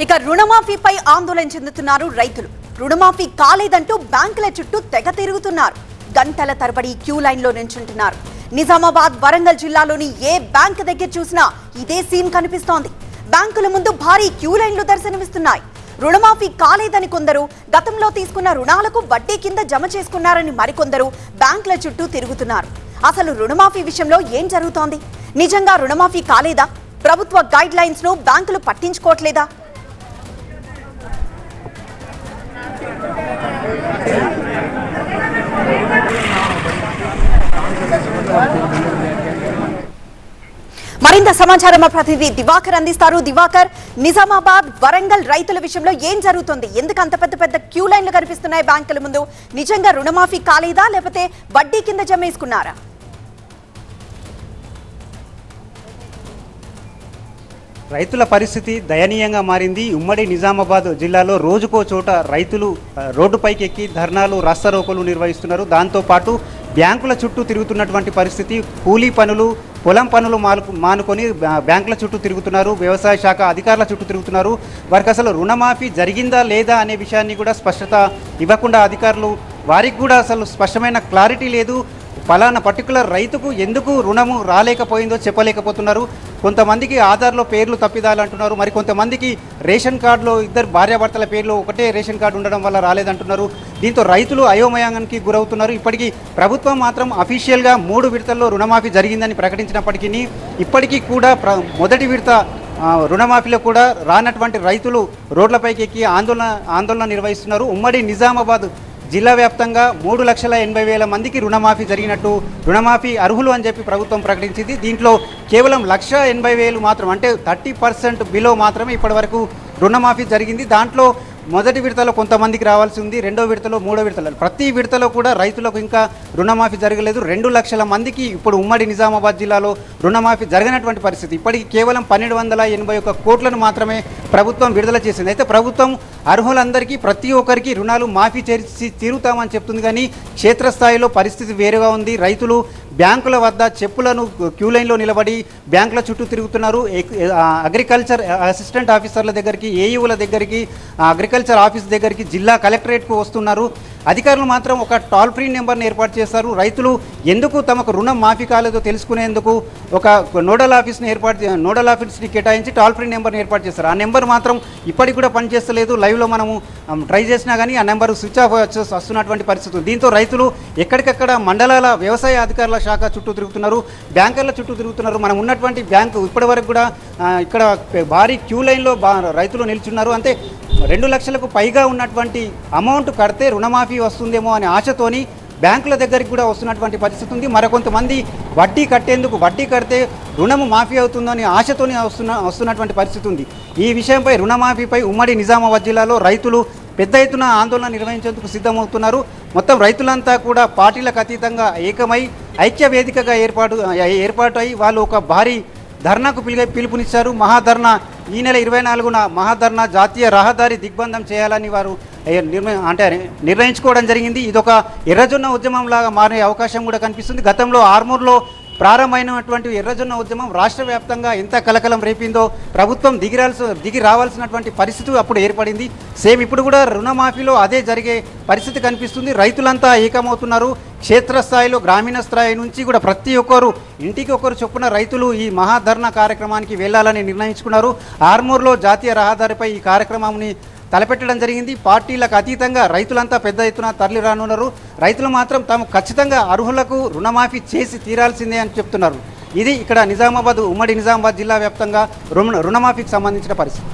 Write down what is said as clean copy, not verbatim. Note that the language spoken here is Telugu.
ఇక రుణమాఫీపై ఆందోళన చెందుతున్నారు రైతులు. రుణమాఫీ కాలేదంటూ బ్యాంకుల చుట్టూ తెగ తిరుగుతున్నారు. గంటల తరబడి క్యూ లైన్ లో నిల్చుంటున్నారు. నిజామాబాద్, వరంగల్ జిల్లాలోని ఏ బ్యాంక్ దగ్గర చూసినా ఇదే సీన్ కనిపిస్తోంది. బ్యాంకుల ముందు భారీ క్యూ లైన్లు దర్శనమిస్తున్నాయి. రుణమాఫీ కాలేదని కొందరు, గతంలో తీసుకున్న రుణాలకు వడ్డీ కింద జమ చేసుకున్నారని మరికొందరు బ్యాంకుల చుట్టూ తిరుగుతున్నారు. అసలు రుణమాఫీ విషయంలో ఏం జరుగుతోంది? నిజంగా రుణమాఫీ కాలేదా? ప్రభుత్వ గైడ్ లైన్స్ ను బ్యాంకులు పట్టించుకోవట్లేదా? మరింత సమాచారం మా ప్రతినిధి దివాకర్ అందిస్తారు. దివాకర్, నిజామాబాద్, వరంగల్ రైతుల విషయంలో ఏం జరుగుతుంది? ఎందుకు అంత పెద్ద పెద్ద క్యూ లైన్లు కనిపిస్తున్నాయి బ్యాంకుల ముందు? నిజంగా రుణమాఫీ కాలేదా, లేకపోతే వడ్డీ కింద జమేసుకున్నారా? రైతుల పరిస్థితి దయనీయంగా మారింది. ఉమ్మడి నిజామాబాద్ జిల్లాలో రోజుకో చోట రైతులు రోడ్డుపైకి ఎక్కి ధర్నాలు, రాస్తారోకోలు నిర్వహిస్తున్నారు. దాంతోపాటు బ్యాంకుల చుట్టూ తిరుగుతున్నటువంటి పరిస్థితి. కూలీ పనులు, పొలం పనులు మానుకొని బ్యాంకుల చుట్టూ తిరుగుతున్నారు. వ్యవసాయ శాఖ అధికారుల చుట్టూ తిరుగుతున్నారు. వారికి అసలు రుణమాఫీ జరిగిందా లేదా అనే విషయాన్ని కూడా స్పష్టత ఇవ్వకుండా అధికారులు, వారికి కూడా అసలు స్పష్టమైన క్లారిటీ లేదు. ఫలానా పర్టికులర్ రైతుకు ఎందుకు రుణము రాలేకపోయిందో చెప్పలేకపోతున్నారు. కొంతమందికి ఆధార్లో పేర్లు తప్పిదాలు అంటున్నారు. మరి కొంతమందికి రేషన్ కార్డులో ఇద్దరు భార్యాభర్తల పేర్లు ఒకటే రేషన్ కార్డు ఉండడం వల్ల రాలేదంటున్నారు. దీంతో రైతులు అయోమయానికి గురవుతున్నారు. ఇప్పటికీ ప్రభుత్వం మాత్రం అఫీషియల్గా 3 విడతల్లో రుణమాఫీ జరిగిందని ప్రకటించినప్పటికీ ఇప్పటికీ కూడా మొదటి విడత రుణమాఫీలో కూడా రానటువంటి రైతులు రోడ్లపైకి ఎక్కి ఆందోళన నిర్వహిస్తున్నారు. ఉమ్మడి నిజామాబాద్ జిల్లా వ్యాప్తంగా 3,80,000 మందికి రుణమాఫీ జరిగినట్టు, రుణమాఫీ అర్హులు అని చెప్పి ప్రభుత్వం ప్రకటించింది. దీంట్లో కేవలం 1,80,000 మాత్రం, అంటే 30% బిలో మాత్రమే ఇప్పటివరకు రుణమాఫీ జరిగింది. దాంట్లో మొదటి విడతలో కొంతమందికి రావాల్సి ఉంది, రెండో విడతలో, మూడో విడతలో, ప్రతి విడతలో కూడా రైతులకు ఇంకా రుణమాఫీ జరగలేదు. 2 లక్షల మందికి ఇప్పుడు ఉమ్మడి నిజామాబాద్ జిల్లాలో రుణమాఫీ జరగనటువంటి పరిస్థితి. ఇప్పటికి కేవలం 1,281 కోట్లను మాత్రమే ప్రభుత్వం విడుదల చేసింది. అయితే ప్రభుత్వం అర్హులందరికీ, ప్రతి ఒక్కరికి రుణాలు మాఫీ చేసి తీరుతామని చెప్తుంది. కానీ క్షేత్రస్థాయిలో పరిస్థితి వేరుగా ఉంది. రైతులు బ్యాంకుల వద్ద చెప్పులను క్యూ లైన్లో నిలబడి బ్యాంకుల చుట్టూ తిరుగుతున్నారు. అగ్రికల్చర్ అసిస్టెంట్ ఆఫీసర్ల దగ్గరికి, ఏఈఓల దగ్గరికి, అగ్రికల్చర్ ఆఫీస్ దగ్గరికి, జిల్లా కలెక్టరేట్కు వస్తున్నారు. అధికారులు మాత్రం ఒక టోల్ ఫ్రీ నెంబర్ని ఏర్పాటు చేస్తారు. రైతులు ఎందుకు తమకు రుణం మాఫీ కాలేదో తెలుసుకునేందుకు ఒక నోడల్ ఆఫీస్ని కేటాయించి టోల్ ఫ్రీ నెంబర్ని ఏర్పాటు చేస్తారు. ఆ నెంబర్ మాత్రం ఇప్పటికి కూడా పనిచేస్తలేదు. లైవ్లో మనము ట్రై చేసినా కానీ ఆ నెంబర్ స్విచ్ ఆఫ్ వస్తున్నటువంటి పరిస్థితి. దీంతో రైతులు ఎక్కడికక్కడ మండలాల వ్యవసాయ అధికారుల శాఖ చుట్టూ తిరుగుతున్నారు, బ్యాంకర్ల చుట్టూ తిరుగుతున్నారు. మనం ఉన్నటువంటి బ్యాంకు ఇప్పటి వరకు కూడా ఇక్కడ భారీ క్యూ లైన్లో రైతులు నిల్చున్నారు. అంటే 2 లక్షలకు పైగా ఉన్నటువంటి అమౌంట్ కడితే రుణమాఫీ వస్తుందేమో అనే ఆశతోని బ్యాంకుల దగ్గరికి కూడా వస్తున్నటువంటి పరిస్థితి ఉంది. మరికొంతమంది వడ్డీ కడితే రుణము మాఫీ అవుతుందో అని ఆశతోని వస్తున్నటువంటి పరిస్థితి ఉంది. ఈ విషయంపై, రుణమాఫీపై ఉమ్మడి నిజామాబాద్ జిల్లాలో రైతులు పెద్ద ఎత్తున ఆందోళన నిర్వహించేందుకు సిద్ధమవుతున్నారు. మొత్తం రైతులంతా కూడా పార్టీలకు అతీతంగా ఏకమై ఐక్య వేదికగా ఏర్పాటు అయి వాళ్ళు ఒక భారీ ధర్నాకు పిలుపునిచ్చారు. మహాధర్నా ఈ నెల 24న మహాధర్నా జాతీయ రహదారి దిగ్బంధం చేయాలని వారు నిర్ణయించుకోవడం జరిగింది. ఇదొక ఎర్రజొన్న ఉద్యమంలాగా మారే అవకాశం కూడా కనిపిస్తుంది. గతంలో ఆర్మూర్లో ప్రారంభమైనటువంటి ఎర్రజొన్న ఉద్యమం రాష్ట్ర వ్యాప్తంగా ఎంత కలకలం రేపిందో, ప్రభుత్వం దిగి రావాల్సినటువంటి పరిస్థితి అప్పుడు ఏర్పడింది. సేమ్ ఇప్పుడు కూడా రుణమాఫీలో అదే జరిగే పరిస్థితి కనిపిస్తుంది. రైతులంతా ఏకమవుతున్నారు. క్షేత్రస్థాయిలో, గ్రామీణ స్థాయి నుంచి కూడా ప్రతి ఒక్కరు, ఇంటికి ఒకరు చొప్పున రైతులు ఈ మహాధర్నా కార్యక్రమానికి వెళ్లాలని నిర్ణయించుకున్నారు. ఆర్మూర్లో జాతీయ రహదారిపై ఈ కార్యక్రమాన్ని తలపెట్టడం జరిగింది. పార్టీలకు అతీతంగా రైతులంతా పెద్ద ఎత్తున తరలి రానున్నారు. రైతులు మాత్రం తాము ఖచ్చితంగా అర్హులకు రుణమాఫీ చేసి తీరాల్సిందే అని చెప్తున్నారు. ఇది ఇక్కడ ఉమ్మడి నిజామాబాద్ జిల్లా వ్యాప్తంగా రుణమాఫీకి సంబంధించిన పరిస్థితి.